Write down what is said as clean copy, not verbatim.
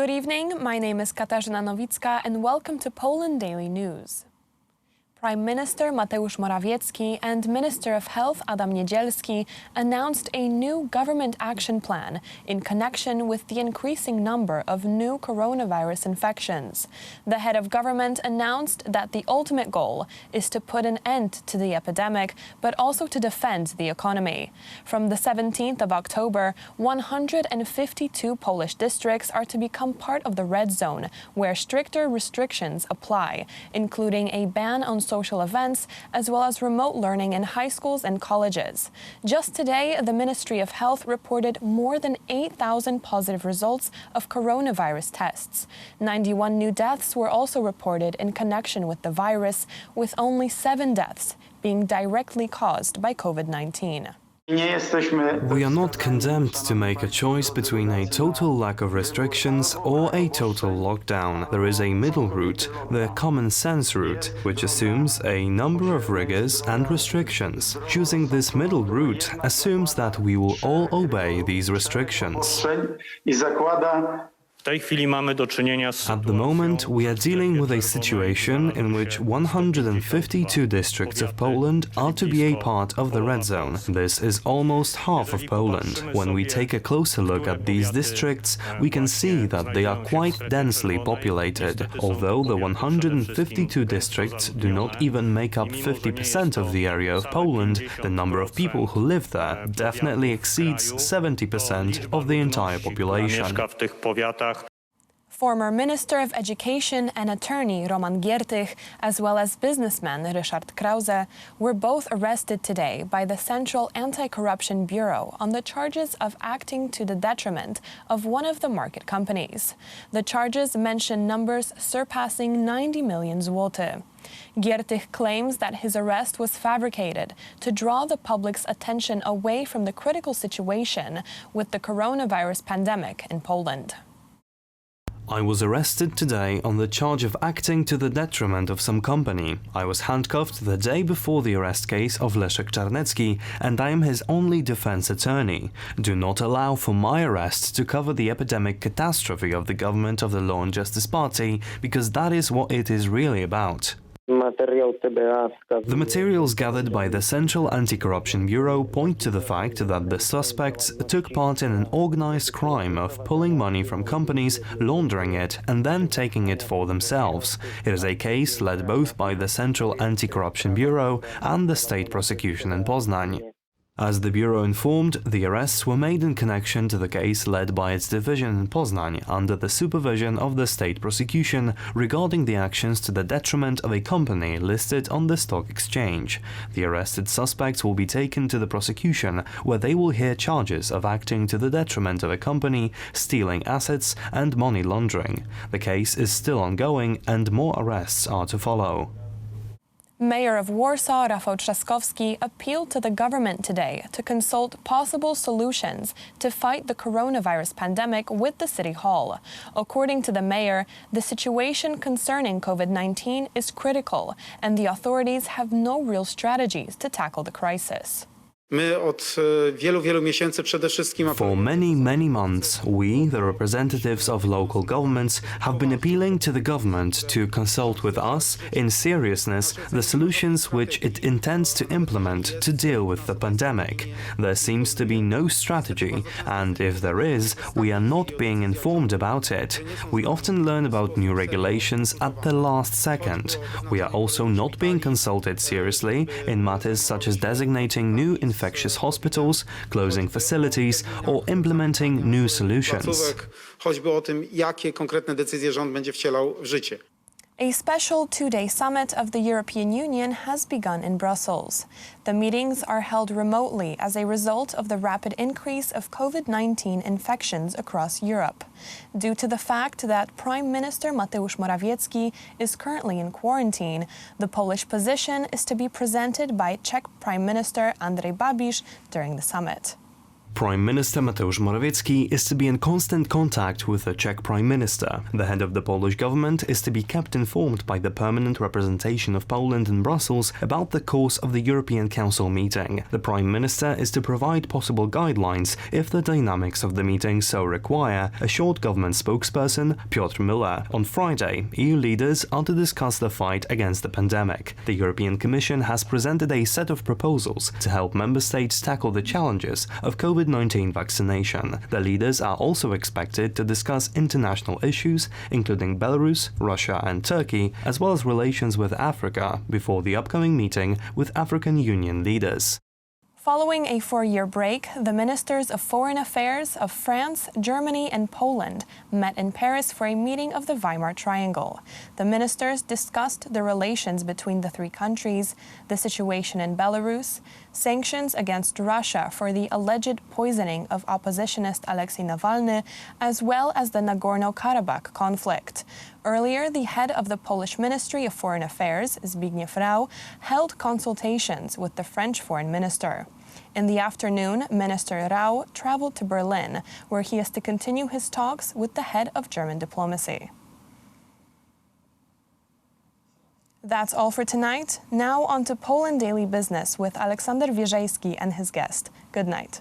Good evening, my name is Katarzyna Nowicka and welcome to Poland Daily News. Prime Minister Mateusz Morawiecki and Minister of Health Adam Niedzielski announced a new government action plan in connection with the increasing number of new coronavirus infections. The head of government announced that the ultimate goal is to put an end to the epidemic, but also to defend the economy. From the 17th of October, 152 Polish districts are to become part of the red zone, where stricter restrictions apply, including a ban on social events, as well as remote learning in high schools and colleges. Just today, the Ministry of Health reported more than 8,000 positive results of coronavirus tests. 91 new deaths were also reported in connection with the virus, with only 7 deaths being directly caused by COVID-19. We are not condemned to make a choice between a total lack of restrictions or a total lockdown. There is a middle route, the common sense route, which assumes a number of rigors and restrictions. Choosing this middle route assumes that we will all obey these restrictions. At the moment, we are dealing with a situation in which 152 districts of Poland are to be a part of the red zone. This is almost half of Poland. When we take a closer look at these districts, we can see that they are quite densely populated. Although the 152 districts do not even make up 50% of the area of Poland, the number of people who live there definitely exceeds 70% of the entire population. Former Minister of Education and attorney Roman Giertych, as well as businessman Ryszard Krause, were both arrested today by the Central Anti-Corruption Bureau on the charges of acting to the detriment of one of the market companies. The charges mention numbers surpassing 90 million zloty. Giertych claims that his arrest was fabricated to draw the public's attention away from the critical situation with the coronavirus pandemic in Poland. I was arrested today on the charge of acting to the detriment of some company. I was handcuffed the day before the arrest case of Leszek Czarnecki, and I am his only defense attorney. Do not allow for my arrest to cover the epidemic catastrophe of the government of the Law and Justice Party, because that is what it is really about. The materials gathered by the Central Anti-Corruption Bureau point to the fact that the suspects took part in an organized crime of pulling money from companies, laundering it, and then taking it for themselves. It is a case led both by the Central Anti-Corruption Bureau and the state prosecution in Poznań. As the Bureau informed, the arrests were made in connection to the case led by its division in Poznań under the supervision of the state prosecution regarding the actions to the detriment of a company listed on the stock exchange. The arrested suspects will be taken to the prosecution, where they will hear charges of acting to the detriment of a company, stealing assets, and money laundering. The case is still ongoing and more arrests are to follow. Mayor of Warsaw, Rafał Trzaskowski, appealed to the government today to consult possible solutions to fight the coronavirus pandemic with the City Hall. According to the mayor, the situation concerning COVID-19 is critical, and the authorities have no real strategies to tackle the crisis. For many months, we, the representatives of local governments, have been appealing to the government to consult with us, in seriousness, the solutions which it intends to implement to deal with the pandemic. There seems to be no strategy, and if there is, we are not being informed about it. We often learn about new regulations at the last second. We are also not being consulted seriously in matters such as designating new infectious hospitals, closing facilities, or implementing new solutions. A special two-day summit of the European Union has begun in Brussels. The meetings are held remotely as a result of the rapid increase of COVID-19 infections across Europe. Due to the fact that Prime Minister Mateusz Morawiecki is currently in quarantine, the Polish position is to be presented by Czech Prime Minister Andrej Babiš during the summit. Prime Minister Mateusz Morawiecki is to be in constant contact with the Czech Prime Minister. The head of the Polish government is to be kept informed by the permanent representation of Poland in Brussels about the course of the European Council meeting. The Prime Minister is to provide possible guidelines if the dynamics of the meeting so require, assured government spokesperson Piotr Müller. On Friday, EU leaders are to discuss the fight against the pandemic. The European Commission has presented a set of proposals to help member states tackle the challenges of COVID-19 vaccination. The leaders are also expected to discuss international issues, including Belarus, Russia and Turkey, as well as relations with Africa, before the upcoming meeting with African Union leaders. Following a 4-year break, the ministers of foreign affairs of France, Germany and Poland met in Paris for a meeting of the Weimar Triangle. The ministers discussed the relations between the three countries, the situation in Belarus, sanctions against Russia for the alleged poisoning of oppositionist Alexei Navalny, as well as the Nagorno-Karabakh conflict. Earlier, the head of the Polish Ministry of Foreign Affairs, Zbigniew Rau, held consultations with the French foreign minister. In the afternoon, Minister Rau traveled to Berlin, where he is to continue his talks with the head of German diplomacy. That's all for tonight. Now on to Poland Daily Business with Aleksander Wierzejski and his guest. Good night.